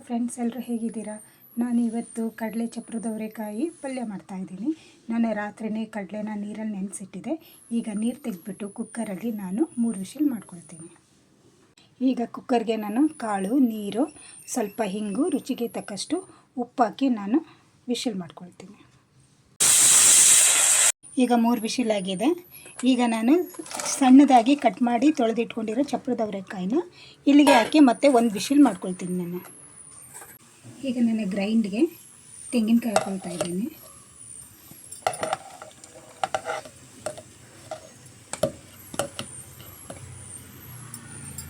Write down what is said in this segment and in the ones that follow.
Friends, ಎಲ್ಲರೂ ಹೇಗಿದ್ದೀರಾ? ನಾನು ಇವತ್ತು ಕಡಲೆ ಚಪ್ರದ ಅವರೆಕಾಯಿ ಪಲ್ಯ ಮಾಡ್ತಾಯಿದ್ದೀನಿ. ನಾನು ರಾತ್ರಿನೇ ಕಡಲೆನ ನೀರಲ್ಲಿ ನೆನೆಸಿಟ್ಟಿದ್ದೆ. ಈಗ ನೀರು ತೆಗೆದ್ಬಿಟ್ಟು ಕುಕ್ಕರಲ್ಲಿ ನಾನು 3 ವಿಷಲ್ ಮಾಡ್ಕೊಳ್ತೀನಿ. ಈಗ ಕುಕ್ಕರ್ಗೆ ನಾನು ಕಾಳು, ನೀರು, ಸ್ವಲ್ಪ ಹಿಂಗು, ರುಚಿಗೆ ತಕ್ಕಷ್ಟು ಉಪ್ಪಾಕಿ ನಾನು ವಿಷಲ್ ಮಾಡ್ಕೊಳ್ತೀನಿ. ಈಗ 3 ವಿಷಲ್ ಆಗಿದೆ. ಈಗ ನಾನು ಸಣ್ಣದಾಗಿ ಕಟ್ ಮಾಡಿ ತೊಳೆದಿಟ್ಕೊಂಡಿರೋ ಚಪ್ರದ ಅವರೆಕಾಯಿನ ಇಲ್ಲಿಗೆ ಹಾಕಿ ಮತ್ತೆ 1 ವಿಷಲ್ ಮಾಡ್ಕೊಳ್ತೀನಿ ನಾನು. ಈಗ ನಾನು ಗ್ರೈಂಡ್ಗೆ ತೆಂಗಿನಕಾಯಿ ಹಾಕೊಳ್ತಾ ಇದ್ದೀನಿ.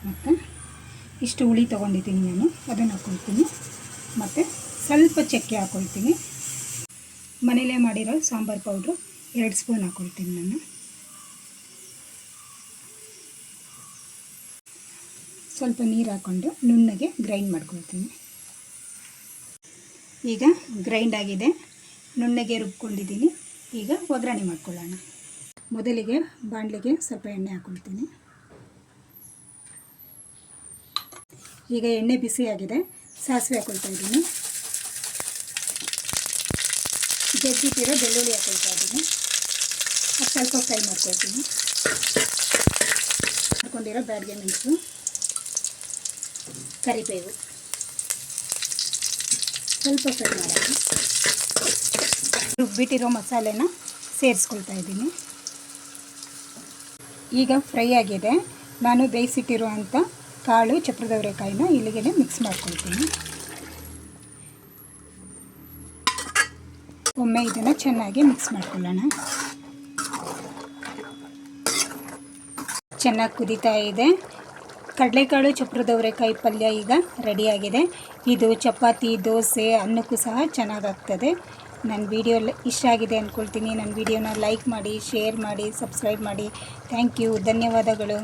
ಮತ್ತು ಇಷ್ಟು ಹುಳಿ ತೊಗೊಂಡಿದ್ದೀನಿ ನಾನು, ಅದನ್ನು ಹಾಕ್ಕೊಳ್ತೀನಿ. ಮತ್ತು ಸ್ವಲ್ಪ ಚಕ್ಕೆ ಹಾಕ್ಕೊಳ್ತೀನಿ. ಮನೇಲೇ ಮಾಡಿರೋ ಸಾಂಬಾರು ಪೌಡ್ರು 2 ಸ್ಪೂನ್ ಹಾಕ್ಕೊಳ್ತೀನಿ ನಾನು. ಸ್ವಲ್ಪ ನೀರು ಹಾಕ್ಕೊಂಡು ನುಣ್ಣಗೆ ಗ್ರೈಂಡ್ ಮಾಡ್ಕೊಳ್ತೀನಿ. ಈಗ ಗ್ರೈಂಡ್ ಆಗಿದೆ, ನುಣ್ಣಗೆ ರುಬ್ಕೊಂಡಿದ್ದೀನಿ. ಈಗ ಒಗ್ಗರಣೆ ಮಾಡ್ಕೊಳ್ಳೋಣ. ಮೊದಲಿಗೆ ಬಾಣಲೆಗೆ ಸ್ವಲ್ಪ ಎಣ್ಣೆ ಹಾಕ್ಕೊಳ್ತೀನಿ. ಈಗ ಎಣ್ಣೆ ಬಿಸಿಯಾಗಿದೆ, ಸಾಸಿವೆ ಹಾಕ್ಕೊಳ್ತಾ ಇದ್ದೀನಿ. ಜಜ್ಜಿಟ್ಟಿರೋ ಬೆಳ್ಳುಳ್ಳಿ ಹಾಕ್ಕೊಳ್ತಾ ಇದ್ದೀನಿ. ಅದು ಸ್ವಲ್ಪ ಫ್ರೈ ಮಾಡ್ಕೊಳ್ತೀನಿ. ಹಾಕ್ಕೊಂಡಿರೋ ಬ್ಯಾಡಗೆ ಮೆಣಸು, ಕರಿಬೇವು ಸ್ವಲ್ಪ ಫ್ರೈ ಮಾಡೋಣ. ರುಬ್ಬಿಟ್ಟಿರೋ ಮಸಾಲೆನ ಸೇರಿಸ್ಕೊಳ್ತಾ ಇದ್ದೀನಿ. ಈಗ ಫ್ರೈ ಆಗಿದೆ. ನಾನು ಬೇಯಿಸಿಟ್ಟಿರುವಂಥ ಕಾಳು ಚಪ್ರದ ಅವರೆಕಾಯಿನ ಇಲ್ಲಿಗೆ ಮಿಕ್ಸ್ ಮಾಡ್ಕೊಳ್ತೀನಿ. ಒಮ್ಮೆ ಇದನ್ನು ಚೆನ್ನಾಗಿ ಮಿಕ್ಸ್ ಮಾಡ್ಕೊಳ್ಳೋಣ. ಚೆನ್ನಾಗಿ ಕುದೀತಾ ಇದೆ. ಕಡಲೆಕಾಳು ಚಪ್ರದ ಅವರೆಕಾಯಿ ಪಲ್ಯ ಈಗ ರೆಡಿಯಾಗಿದೆ. ಇದು ಚಪಾತಿ, ದೋಸೆ, ಅನ್ನಕ್ಕೂ ಸಹ ಚೆನ್ನಾಗಾಗ್ತದೆ. ನನ್ನ ವಿಡಿಯೋ ಇಷ್ಟ ಆಗಿದೆ ಅಂದ್ಕೊಳ್ತೀನಿ. ನನ್ನ ವಿಡಿಯೋನ ಲೈಕ್ ಮಾಡಿ, ಶೇರ್ ಮಾಡಿ, ಸಬ್ಸ್ಕ್ರೈಬ್ ಮಾಡಿ. ಥ್ಯಾಂಕ್ ಯು, ಧನ್ಯವಾದಗಳು.